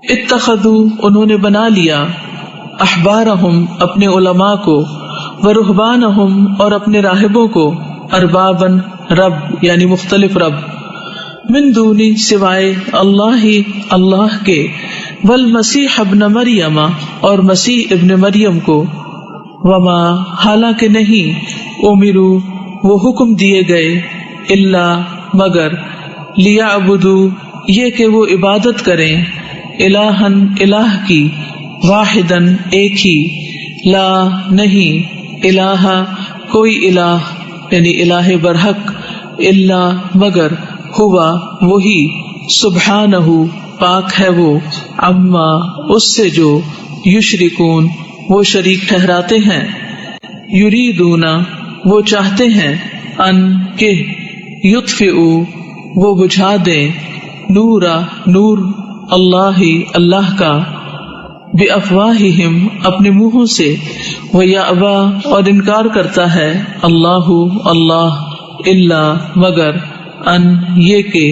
اتخذوا انہوں نے بنا لیا، احبارہم اپنے علماء کو، ورہبانہم اور اپنے راہبوں کو، اربابن رب یعنی مختلف رب، من دونی سوائے اللہ اللہ کے، والمسیح ابن مریم اور مسیح ابن مریم کو، وما حالانکہ نہیں، امرو وہ حکم دیے گئے، الا مگر، لیعبدوا یہ کہ وہ عبادت کریں، الہن الہ کی، واحدن ایک ہی، لا نہیں، الہ کوئی الہ یعنی الہ برحق، الا مگر، ہوا وہی، سبحانہ پاک ہے وہ، عما اس سے جو، یشرکون وہ شریک ٹھہراتے ہیں، یریدون وہ چاہتے ہیں، ان کہ، یطفئوا وہ بجھا دیں، نورا نور اللہ اللہ کا، بافواہہم اپنے منہوں سے، ویأبا اور انکار کرتا ہے، اللہ اللہ، الا مگر، ان یہ کہ،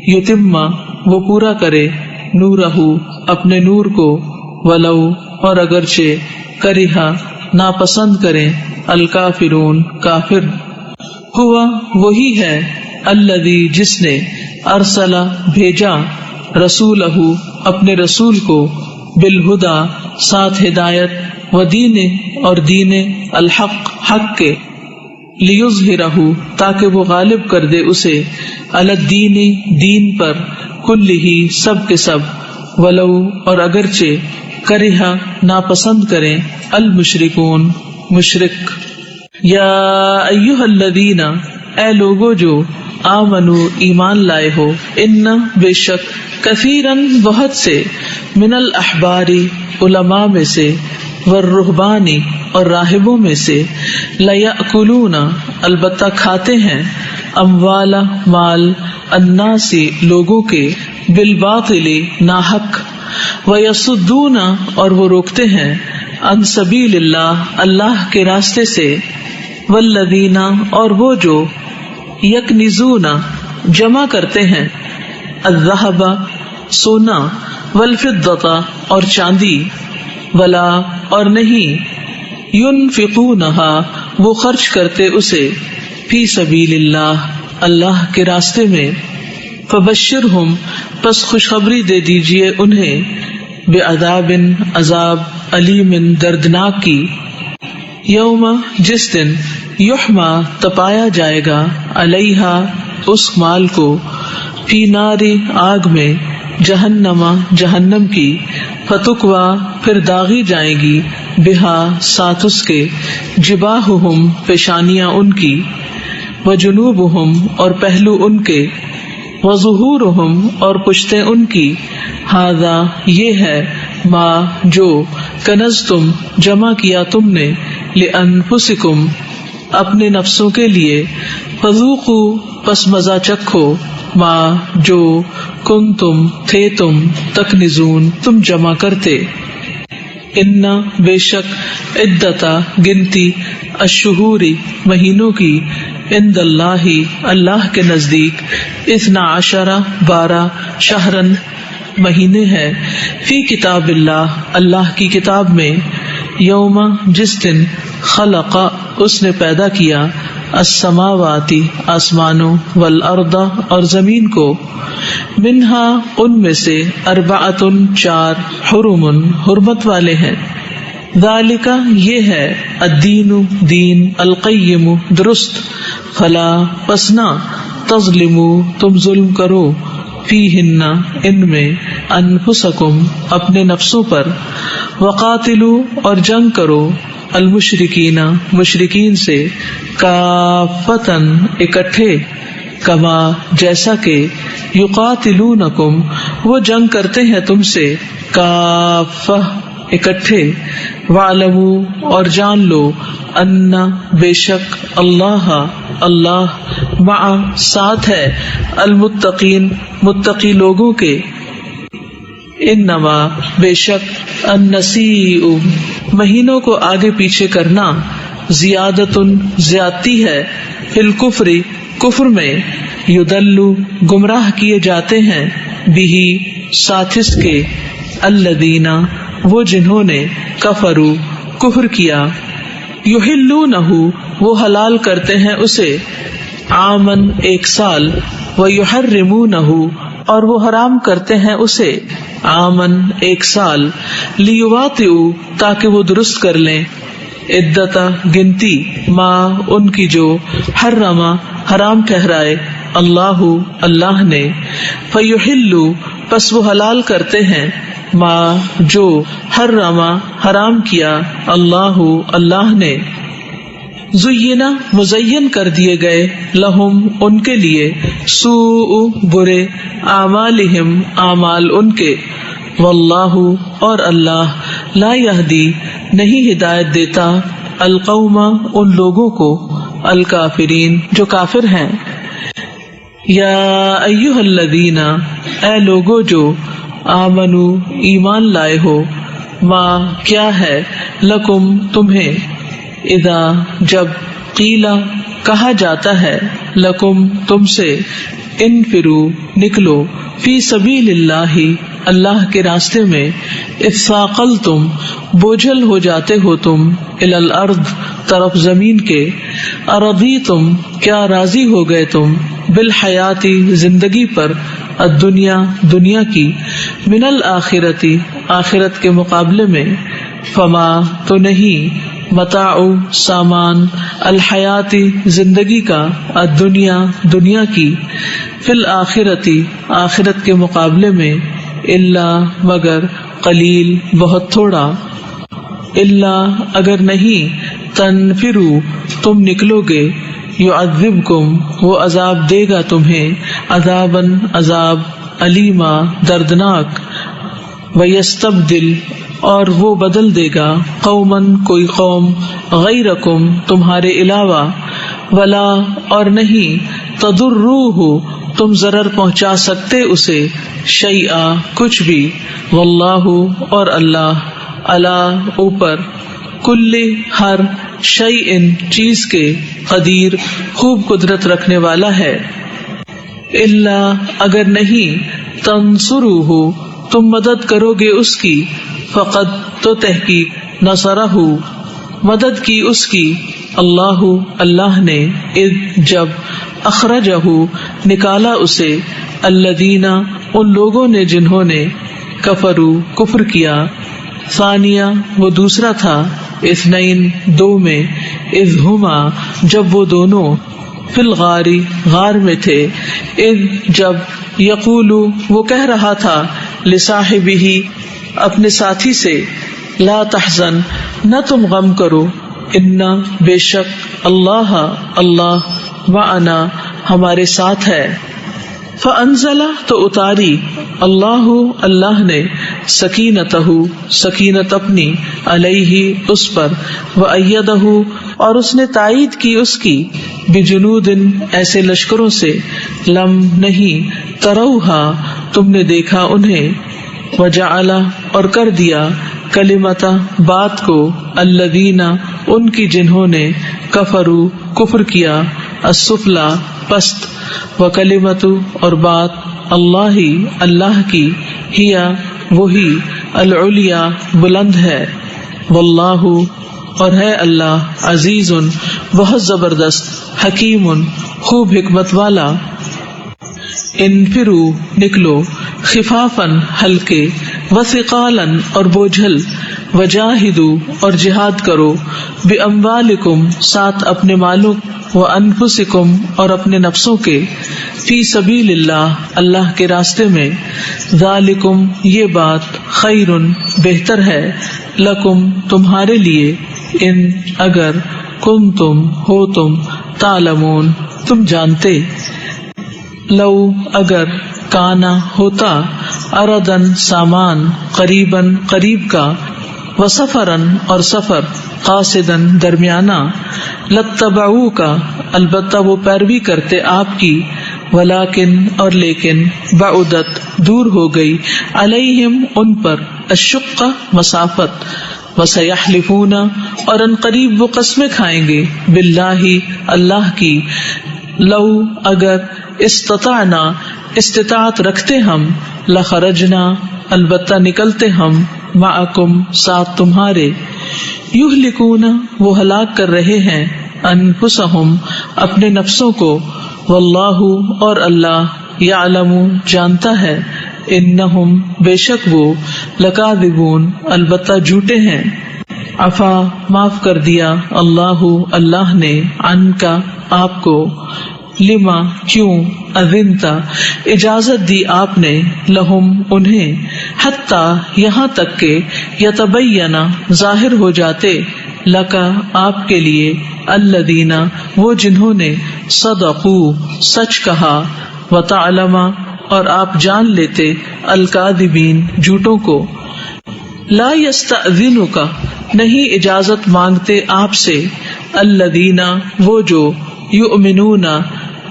یتم وہ پورا کرے، نورہ اپنے نور کو، ولو اور اگرچہ، کرہ ناپسند کریں، الکافرون کافر، ہوا وہی ہے، الذی جس نے، ارسل بھیجا، رسولہ اپنے رسول کو، بالہدا ساتھ ہدایت، ودین اور دین الحق حق کے، لیظہرہ تاکہ وہ غالب کر دے اسے، علی الدین دین پر، کلہ سب کے سب، ولو اور اگرچہ، کرہ ناپسند کریں، المشرکون مشرک، یا ایہا الذین اے لوگو جو، آمنو ایمان لائے ہو، ان بے شک، کثیرن بہت سے، من الاحباری علماء میں سے، والرہبانی اور راہبوں میں سے، لیأکلون البتہ کھاتے ہیں، اموال مال، الناس لوگوں کے، بالباطل ناحق، ویصدون اور وہ روکتے ہیں، عن سبیل اللہ اللہ کے راستے سے، والذین اور وہ جو، یکنزون جمع کرتے ہیں، الذہب سونا، والفضۃ اور چاندی، ولا اور نہیں، ینفقونہا وہ خرچ کرتے اسے، فی سبیل اللہ اللہ کے راستے میں، فبشرہم پس خوشخبری دے دیجئے انہیں، بعذاب عذاب، علیم دردناک کی، یوم جس دن، یحما تپایا جائے گا، علیہا اس مال کو، فی ناری آگ میں، جہنم جہنم کی، فتکوا پھر داغی جائیں گی، بہا ساتھ اس کے، جباہہم پیشانیاں ان کی، وجنوبہم اور پہلو ان کے، وظہورہم اور پشتیں ان کی، ھذا یہ ہے، ما جو، کنزتم جمع کیا تم نے، لانفسکم اپنے نفسوں کے لیے، فذوقوا پس مزہ چکھو، ما جو، کنتم تھے تم، تکنزون تم جمع کرتے، ان بے شک، عدتا گنتی، الشہوری مہینوں کی، عند اللہ اللہ کے نزدیک، 12 12 شہرن مہینے ہیں، فی کتاب اللہ اللہ کی کتاب میں، یوم جس دن، خلق اس نے پیدا کیا، السماوات آسمانوں، والارض اور زمین کو، منہا ان میں سے، اربعۃ 4، حرم حرمت والے ہیں، ذالک یہ ہے، الدین دین، القیم درست، فلا پس نہ، تظلموا تم ظلم کرو، فیہن ان میں، انفسکم اپنے نفسوں پر، وقاتلوا اور جنگ کرو، المشرکین مشرکین سے، کافتن اکٹھے، کما جیسا کہ، یقاتلونکم وہ جنگ کرتے ہیں تم سے، کافہ اکٹھے، وَاعْلَمُوا اور جان لو، ان بے شک، اللہ اللہ، مع ساتھ ہے، المتقین متقی لوگوں کے، انما بے شک، النسیء مہینوں کو آگے پیچھے کرنا، زیادۃ زیادتی ہے، فی الکفر کفر میں، یدل گمراہ کیے جاتے ہیں، بہ ساتھ اس کے، الذین وہ جنہوں نے کفروا کفر کیا یحلونہ وہ حلال کرتے ہیں اسے عامن ایک سال ویحرمونہ اور وہ حرام کرتے ہیں اسے عامن ایک سال لیواطئوا تاکہ وہ درست کر لیں عدتا گنتی ما ان کی جو حرما حرام ٹھہرائے اللہ اللہ نے فیحلوا پس وہ حلال کرتے ہیں ما جو حرما حرام کیا اللہ اللہ نے زینا مزین کر دیے گئے لہم ان کے لیے سوء برے اعمالہم اعمال ان کے واللہ اور اللہ لا یہدی نہیں ہدایت دیتا القوم ان لوگوں کو الکافرین جو کافر ہیں یا ایھا الذین اے لوگو جو آمنو ایمان لائے ہو ما کیا ہے لکم تمہیں اذا جب قیلا کہا جاتا ہے لکم تم سے انفرو نکلو فی سبیل اللہ اللہ کے راستے میں اثاقلتم بوجھل ہو جاتے ہو تم الی الارض طرف زمین کے ارضیتم کیا راضی ہو گئے تم بالحیاتی زندگی پر الدنیا دنیا کی من الآخرتی آخرت کے مقابلے میں فما تو نہیں متاع سامان الحیاتی زندگی کا الدنیا دنیا کی فی الآخرتی آخرت کے مقابلے میں الا مگر قلیل بہت تھوڑا الا اگر نہیں تنفروا تم نکلو گے یعذبکم وہ عذاب دے گا تمہیں عذاباً عذاب علیما دردناک ویستبدل اور وہ بدل دے گا قومن کوئی قوم غیرکم تمہارے علاوہ ولا اور نہیں تضروہ تم ضرر پہنچا سکتے اسے شیئا کچھ بھی واللہ اور اللہ علا اوپر کل ہر شیئن چیز کے قدیر خوب قدرت رکھنے والا ہے الا اگر نہیں تنصروہ تم مدد کرو گے اس کی فقط تو تحقیق نصرہ مدد کی اس کی اللہ اللہ نے اذ جب اخرجہ نکالا اسے الذین ان لوگوں نے جنہوں نے کفروا کفر کیا ثانیہ وہ دوسرا تھا اثنین دو میں اذ ہما جب وہ دونوں فی الغار غار میں تھے اذ جب یقول وہ کہہ رہا تھا لصاحبہ اپنے ساتھی سے لا تحزن نہ تم غم کرو انا بے شک اللہ اللہ معنا ہمارے ساتھ ہے فانزل تو اتاری اللہ اللہ نے سکینتہ سکینت اپنی علیہ اس پر وایدہ اور اس نے تائید کی اس کی بجنود ایسے لشکروں سے لم نہیں تروہا تم نے دیکھا انہیں وجعل اور کر دیا کلمت بات کو الذین ان کی جنہوں نے کفروا کفر کیا السفلی پست وکلمت اور بات اللہ اللہ کی ہیا وہی العلیا بلند ہے واللہ اور ہے اللہ عزیز بہت زبردست حکیم خوب حکمت والا انفرو نکلو خفافن ہلکے وثقالن اور بوجھل وجاہدو اور جہاد کرو باموالکم ساتھ اپنے مالوں وانفسکم اور اپنے نفسوں کے فی سبیل اللہ اللہ کے راستے میں ذالکم یہ بات خیرن بہتر ہے لکم تمہارے لیے ان اگر کنتم ہو تم تعلمون تم جانتے لو اگر کانا ہوتا اردن سامان قریباً قریب کا وسفرن اور سفر قاصدن درمیانہ لتبعو کا البتہ وہ پیروی کرتے آپ کی ولیکن اور لیکن بعدت دور ہو گئی علیہم ان پر الشقہ مسافت وسیحلفون اور ان قریب وہ قسمیں کھائیں گے باللہ اللہ کی لو اگر استطعنا استطاعت رکھتے ہم لخرجنا البتہ نکلتے ہم معکم ساتھ تمہارے، یہلکون وہ ہلاک کر رہے ہیں، انفسہم اپنے نفسوں کو، واللہ اور اللہ یعلم جانتا ہے، انہم بے شک وہ لکاذبون البتہ جھوٹے ہیں، عفا معاف کر دیا اللہ نے، عنکا آپ کو، لما کیوں، اذنتا اجازت دی آپ نے، لہم انہیں، حتی یہاں تک کہ یتبین ظاہر ہو جاتے، لکا آپ کے لیے، الذین وہ جنہوں نے، صدقوا سچ کہا، وتعلم اور آپ جان لیتے، الکاذبین جھوٹوں کو، لا یستأذنک نہیں اجازت مانگتے آپ سے، الذین وہ جو، یؤمنون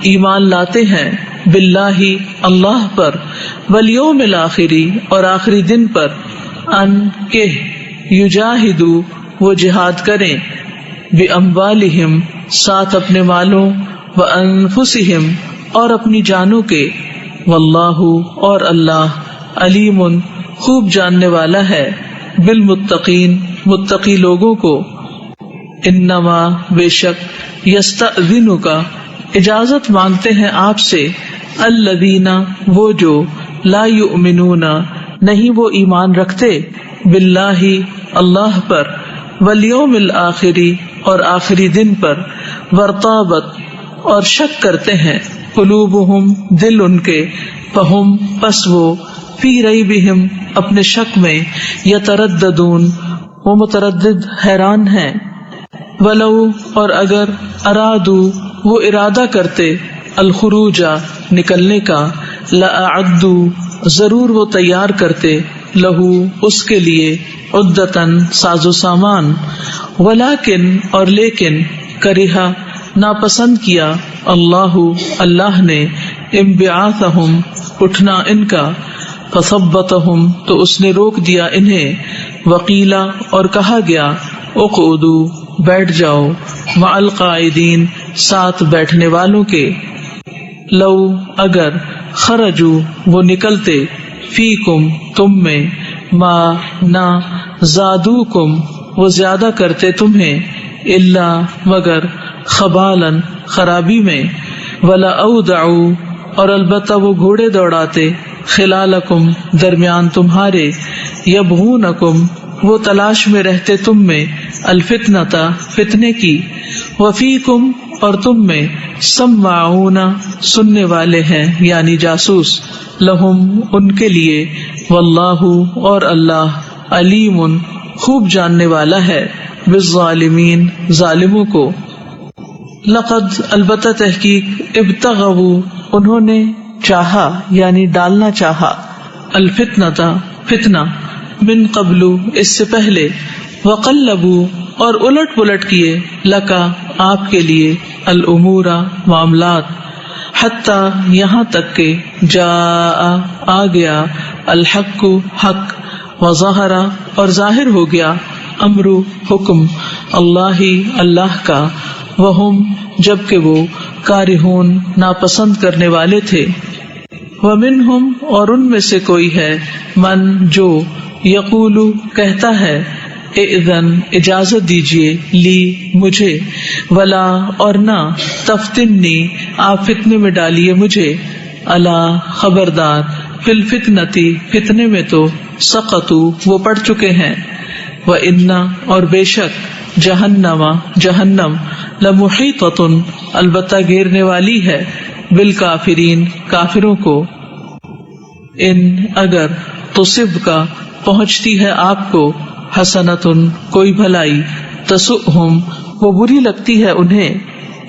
ایمان لاتے ہیں، باللہ اللہ پر، والیوم الآخری اور آخری دن پر، ان کہ یجاہدوا وہ جہاد کریں، باموالہم ساتھ اپنے مالوں، وانفسہم اور اپنی جانوں کے، واللہ اور اللہ، علیم خوب جاننے والا ہے، بالمتقین متقی لوگوں کو، انما بے شک، یستأذنک اجازت مانگتے ہیں آپ سے، الذین وہ جو، لا یؤمنون نہیں وہ ایمان رکھتے، باللہ اللہ پر، والیوم الآخری اور آخری دن پر، وارتابت اور شک کرتے ہیں، قلوبہم دل ان کے، فہم پس وہ، فی ریبہم اپنے شک میں، یترددون وہ متردد حیران ہیں، ولو اور اگر، ارادو وہ ارادہ کرتے، الخروج نکلنے کا، لأعدوا ضرور وہ تیار کرتے، لہو اس کے لیے، عدتن ساز و سامان، ولیکن اور لیکن، کرہا ناپسند کیا، اللہ نے، انبعاثہم اٹھنا ان کا، فثبتہم تو اس نے روک دیا انہیں، وقیلا اور کہا گیا، اقعدوا بیٹھ جاؤ، مع القاعدین ساتھ بیٹھنے والوں کے، لو اگر، خرجوا وہ نکلتے، فیکم تم میں، ما نہ، زادوکم وہ زیادہ کرتے تمہیں، الا مگر، خبالا خرابی میں، ولا اودعوا اور البتہ وہ گھوڑے دوڑاتے، خلالکم درمیان تمہارے، یبغونکم وہ تلاش میں رہتے تم میں، الفتنتا فتنے کی، وفیکم اور تم میں، سماعون سننے والے ہیں یعنی جاسوس، لہم ان کے لیے، واللہ اور اللہ، علیم خوب جاننے والا ہے، بالظالمین ظالموں کو، لقد البتہ تحقیق، ابتغوا انہوں نے چاہا یعنی ڈالنا چاہا، الفتنتا فتنہ، من قبل اس سے پہلے، وقلبوا اور الٹ پلٹ کیے، لکا آپ کے لیے، الامور معاملات، حتی یہاں تک کہ، جاء آ گیا، الحق حق، وظہر اور ظاہر ہو گیا، امر حکم، اللہ کا، وہم جبکہ وہ، کارہون ناپسند کرنے والے تھے، ومنہم اور ان میں سے کوئی ہے، من جو، یقول کہتا ہے، اذن اجازت دیجیے، لی مجھے، ولا اور نہ، تفتنی آپ فتنے میں ڈالیے مجھے، الا خبردار، فی الفتنتی فتنے میں تو، سقطوا وہ پڑ چکے ہیں، وان اور بے شک، جہنم لمحیطۃ البتہ گھیرنے والی ہے، بالکافرین کافروں کو، ان اگر، تصب کا پہنچتی ہے آپ کو، حسنۃ کوئی بھلائی، تسؤہم وہ بری لگتی ہے انہیں،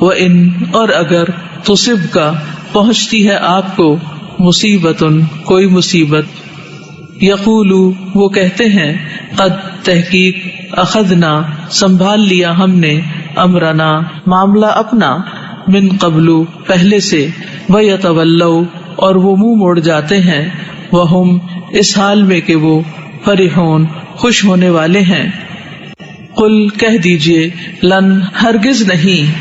وان اور اگر، تصب کا پہنچتی ہے آپ کو، مصیبت کوئی مصیبت، یقولو وہ کہتے ہیں، قد تحقیق، اخذنا سنبھال لیا ہم نے، امرنا معاملہ اپنا، من قبل پہلے سے، ویتولوا اور وہ منہ موڑ جاتے ہیں، وہم اس حال میں کہ وہ، فرحون خوش ہونے والے ہیں، قل کہہ دیجئے، لن ہرگز نہیں،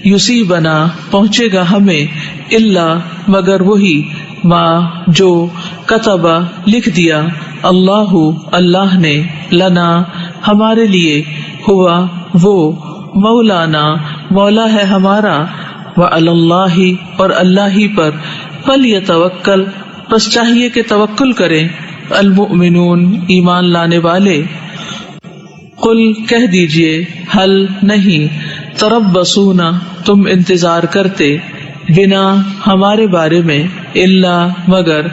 یصیبنا پہنچے گا ہمیں، الا مگر وہی، ما جو، کتبہ لکھ دیا، اللہ اللہ نے، لنا ہمارے لیے، ہوا وہ، مولانا مولا ہے ہمارا، وعلی اللہ اور اللہ ہی پر، فلیتوکل بس چاہیے کہ توکل کریں، المؤمنون ایمان لانے والے۔ قل کہہ دیجئے، حل نہیں، تربصون تم انتظار کرتے، بنا ہمارے بارے میں، الا مگر،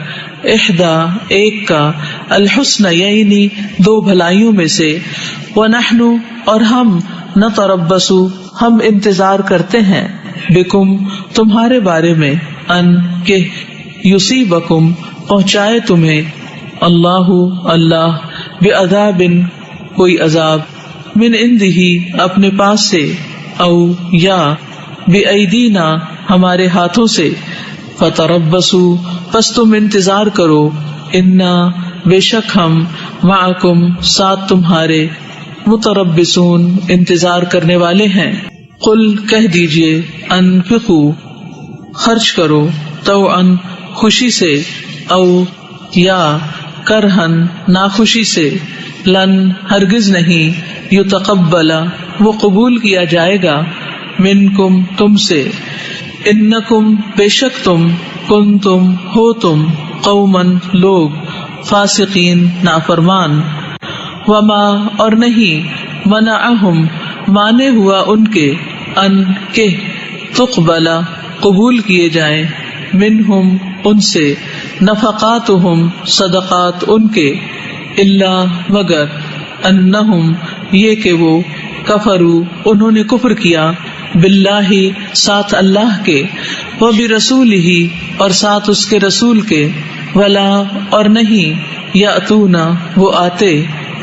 احدا ایک کا، الحسنیین دو بھلائیوں میں سے، ونحن اور ہم، نتربص ہم انتظار کرتے ہیں، بکم تمہارے بارے میں، ان کہ یصیبکم پہنچائے تمہیں، اللہ اللہ، بعذاب کوئی عذاب، من عندہ اپنے پاس سے، او یا بایدینا ہمارے ہاتھوں سے، فتربصوا پس تم انتظار کرو، انا بے شک ہم، معکم ساتھ تمہارے، متربصون انتظار کرنے والے ہیں۔ قل کہہ دیجئے، انفقوا خرچ کرو، طوعا خوشی سے، او یا کرہن ناخوشی سے، لن ہرگز نہیں، یتقبل وہ قبول کیا جائے گا، منکم تم سے، انکم بے شک تم، کنتم ہو تم، قومن لوگ، فاسقین نافرمان، وما اور نہیں، منعہم مانے ہوا ان کے، ان کے تقبل قبول کیے جائیں، منہم ان سے، نفقاتہم صدقات ان کے، الا مگر، انہم یہ کہ وہ، کفروا انہوں نے کفر کیا، باللہ ساتھ اللہ کے، وبرسولہ اور ساتھ اس کے رسول کے، ولا اور نہیں، یاتون وہ آتے،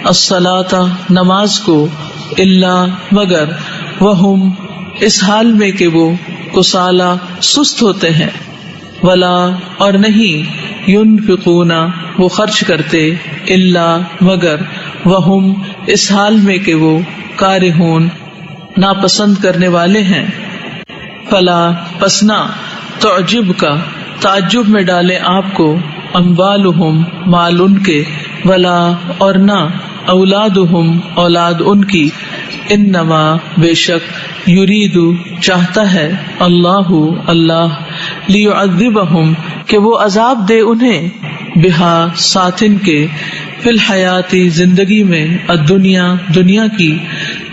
الصلاۃ نماز کو، الا مگر، وہم اس حال میں کہ وہ، کسالى سست ہوتے ہیں، ولا اور نہیں، ينفقون وہ خرچ کرتے، الا مگر، وہم اس حال میں کہ وہ، کارہون ناپسند کرنے والے ہیں، فلا پسنا، تعجب کا تعجب میں ڈالے آپ کو، اموالہم مال ان کے، ولا اور نہ، اولادہم اولاد ان کی، انما بے شک، یرید چاہتا ہے، اللہ اللہ، لیعذبہم کہ وہ عذاب دے انہیں، بہا ساتھ ان کے، فی الحیاتی زندگی میں، الدنیا دنیا کی،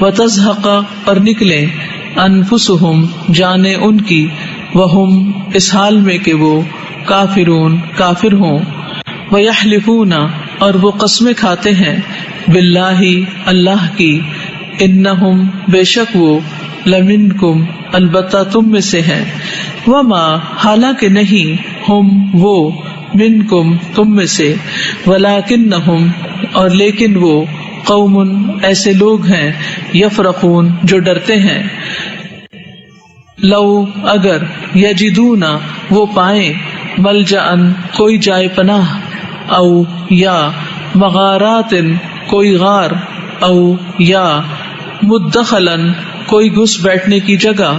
وتزہق اور نکلیں، انفسہم جانیں ان کی، وہم اس حال میں کہ وہ، کافرون کافر ہوں، ویحلفون اور وہ قسمیں کھاتے ہیں، باللہ اللہ کی، انہم بے شک وہ، لمنکم البتہ تم میں سے ہیں، وما حالانکہ نہیں، ہم وہ، منکم تم میں سے، ولکنہم اور لیکن وہ، قوم ایسے لوگ ہیں، یفرقون جو ڈرتے ہیں، لو اگر، یجدون وہ پائیں، ملجأن کوئی جائے پناہ، او یا مغارات کوئی غار، او یا مدخلن کوئی گھس بیٹھنے کی جگہ،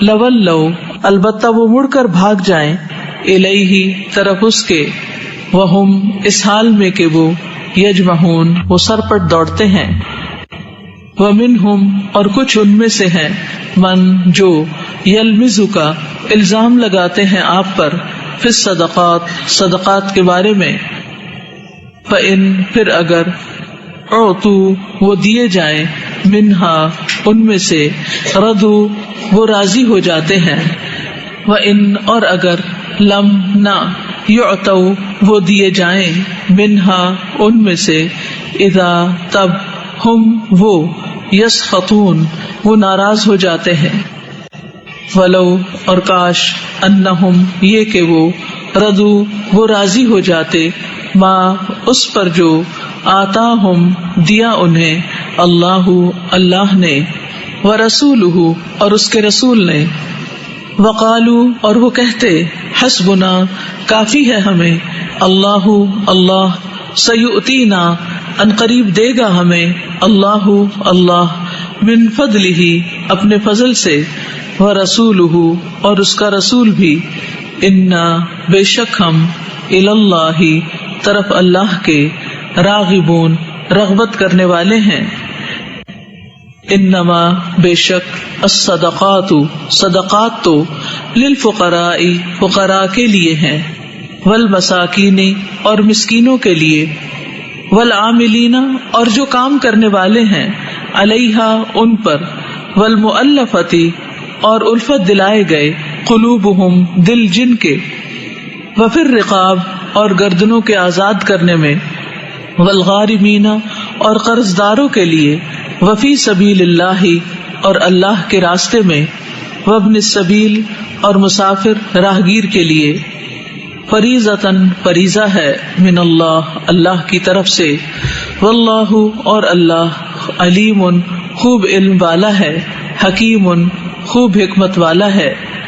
لولو البتہ وہ مڑ کر بھاگ جائیں، الیہ طرف اس کے، وہم اس حال میں کہ وہ، یجمعون وہ سر پٹ دوڑتے ہیں، ومنہم اور کچھ ان میں سے ہیں، من جو، یلمزک الزام لگاتے ہیں آپ پر، فی الصدقات صدقات کے بارے میں، فإن پھر اگر، اعطوا وہ دیے جائیں، منہا ان میں سے، ردوا وہ راضی ہو جاتے ہیں، وإن اور اگر، لم نہ، یعطوا وہ دیے جائیں، منہا ان میں سے، اذا تب، ہم وہ، یسخطون وہ ناراض ہو جاتے ہیں، ولو اور کاش، انہم یہ کہ وہ، ردوا وہ راضی ہو جاتے، ما اس پر جو، آتاہم دیا انہیں، اللہ اللہ نے، ورسولہ اور اس کے رسول نے، وقالو اور وہ کہتے، حسبنا کافی ہے ہمیں، اللہ اللہ، سیؤتینا ان قریب دے گا ہمیں، اللہ اللہ، من فضلہ اپنے فضل سے، ورسولہ اور اس کا رسول بھی، انا بے شک ہم، اللہ طرف اللہ کے راغبون رغبت کرنے والے ہیں. انما بے شک الصدقات صدقات تو للفقراء فقراء کے لیے ہیں، والمساکین اور مسکینوں کے لیے، والعاملین اور جو کام کرنے والے ہیں، علیہا ان پر، والمؤلفۃ اور الفت دلائے گئے، قلوبہم دل جن کے، وفی الرقاب اور گردنوں کے آزاد کرنے میں، والغارمین اور قرض داروں کے لیے، وفی سبیل اللہ اور اللہ کے راستے میں، وابن السبیل اور مسافر راہگیر کے لیے، فریضۃً فریضہ ہے، من اللہ اللہ کی طرف سے، واللہ اور اللہ علیم خوب علم والا ہے، حکیم خوب حکمت والا ہے.